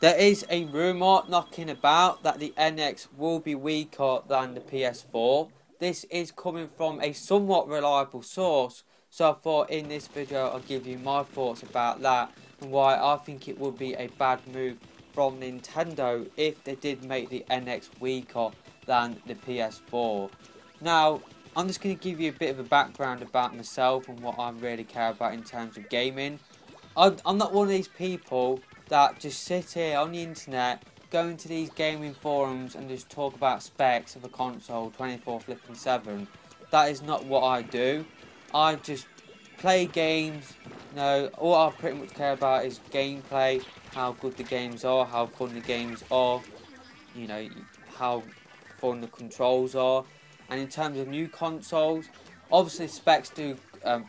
There is a rumour knocking about that the NX will be weaker than the PS4. This is coming from a somewhat reliable source, so I thought in this video I'll give you my thoughts about that and why I think it would be a bad move from Nintendo if they did make the NX weaker than the PS4. Now, I'm just going to give you a bit of a background about myself and what I really care about in terms of gaming. I'm not one of these people that just sit here on the internet, go into these gaming forums and just talk about specs of a console 24/7. That is not what I do. I just play games. All I pretty much care about is gameplay, how good the games are, how fun the games are, you know, how fun the controls are. And in terms of new consoles, obviously specs do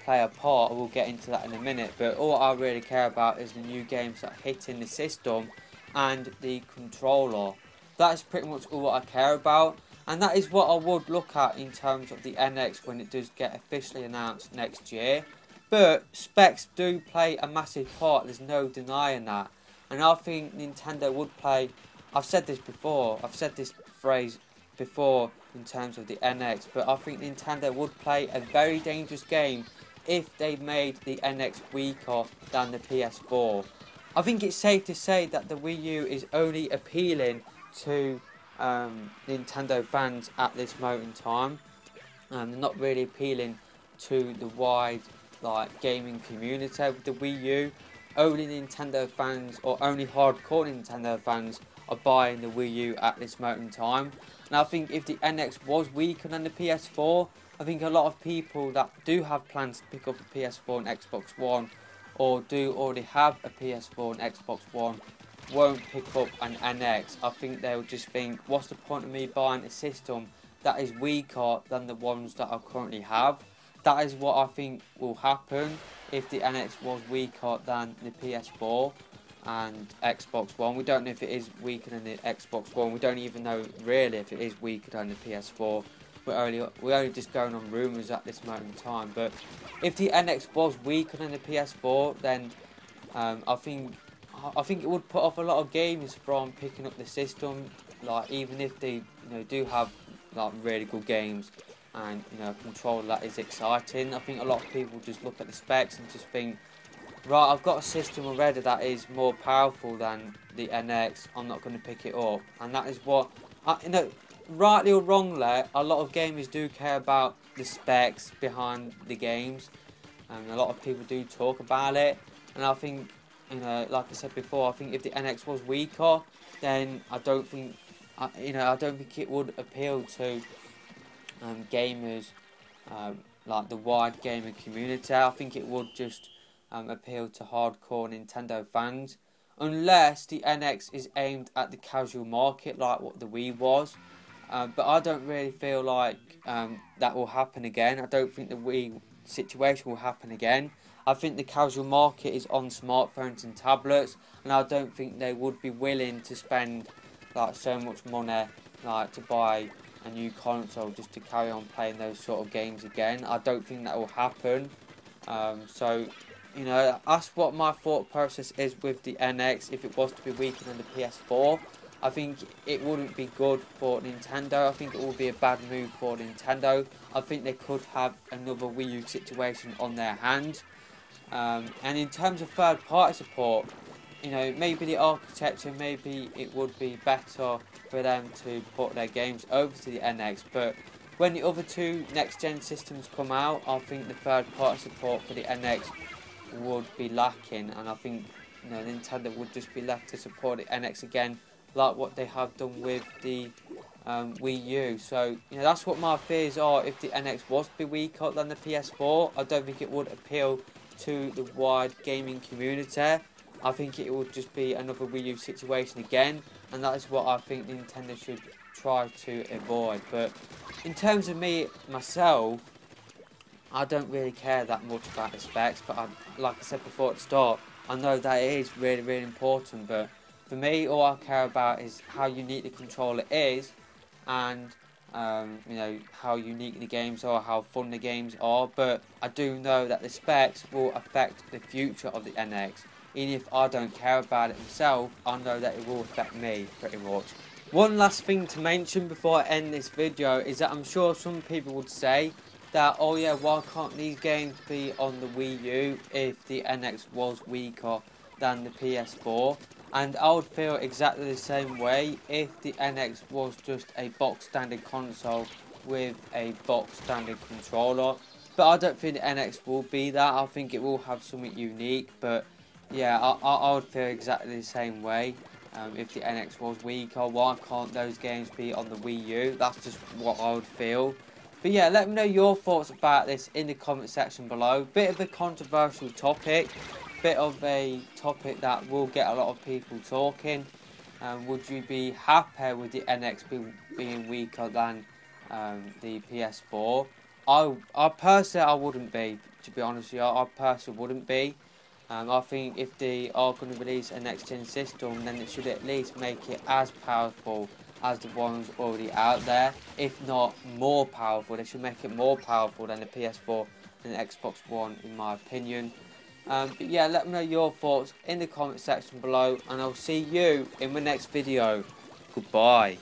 play a part. We'll get into that in a minute, but all I really care about is the new games that hit in the system and the controller. That is pretty much all I care about, and that is what I would look at in terms of the NX when it does get officially announced next year. But specs do play a massive part, there's no denying that. And I think Nintendo would play, I've said this before, I've said this phrase before in terms of the NX, but I think Nintendo would play a very dangerous game if they made the NX weaker than the PS4. I think it's safe to say that the Wii U is only appealing to Nintendo fans at this moment in time. They're not really appealing to the wide gaming community with the Wii U. Only Nintendo fans, or only hardcore Nintendo fans, are buying the Wii U at this moment in time. And I think if the NX was weaker than the PS4, I think a lot of people that do have plans to pick up a PS4 and Xbox One, or do already have a PS4 and Xbox One, won't pick up an NX. I think they'll just think, what's the point of me buying a system that is weaker than the ones that I currently have? That is what I think will happen if the NX was weaker than the PS4 and Xbox One. We don't know if it is weaker than the Xbox One. We don't even know really if it is weaker than the PS4. We're only just going on rumours at this moment in time. But if the NX was weaker than the PS4, then I think it would put off a lot of gamers from picking up the system. Even if they do have really good games and a controller that is exciting, I think a lot of people just look at the specs and just think, right, I've got a system already that is more powerful than the NX, I'm not going to pick it up. And that is what, rightly or wrongly, a lot of gamers do care about the specs behind the games. And a lot of people do talk about it. And I think, like I said before, I think if the NX was weaker, then I don't think it would appeal to gamers, like the wide gaming community. I think it would just appeal to hardcore Nintendo fans, unless the NX is aimed at the casual market like what the Wii was. But I don't really feel like that will happen again. I don't think the Wii situation will happen again. I think the casual market is on smartphones and tablets, and I don't think they would be willing to spend so much money to buy a new console just to carry on playing those sort of games again. I don't think that will happen. So that's what my thought process is with the NX. If it was to be weaker than the PS4, I think it wouldn't be good for Nintendo. I think it would be a bad move for Nintendo. I think they could have another Wii U situation on their hands. And in terms of third-party support, maybe the architecture, maybe it would be better for them to port their games over to the NX. But when the other two next-gen systems come out, I think the third-party support for the NX would be lacking, and I think Nintendo would just be left to support the NX again, like what they have done with the Wii U. So that's what my fears are. If the NX was to be weaker than the PS4, I don't think it would appeal to the wide gaming community. I think it would just be another Wii U situation again, and that is what I think Nintendo should try to avoid. But in terms of myself, I don't really care that much about the specs, but like I said before at the start, I know that it is really, really important. But for me, all I care about is how unique the controller is, and how unique the games are, how fun the games are. But I do know that the specs will affect the future of the NX. even if I don't care about it myself, I know that it will affect me pretty much. One last thing to mention before I end this video is that I'm sure some people would say that, oh yeah, why can't these games be on the Wii U if the NX was weaker than the PS4? And I would feel exactly the same way if the NX was just a box standard console with a box standard controller. But I don't think the NX will be that. I think it will have something unique. But yeah, I would feel exactly the same way. If the NX was weaker, why can't those games be on the Wii U? That's just what I would feel. But yeah, let me know your thoughts about this in the comment section below. Bit of a controversial topic. Bit of a topic that will get a lot of people talking. Would you be happy with the NX being weaker than the PS4? I personally, I wouldn't be, to be honest with you. I personally wouldn't be. I think if they are going to release a next gen system, then it should at least make it as powerful as the ones already out there, if not more powerful. They should make it more powerful than the PS4 and the Xbox One, in my opinion. But yeah, let me know your thoughts in the comment section below, and I'll see you in the next video. Goodbye.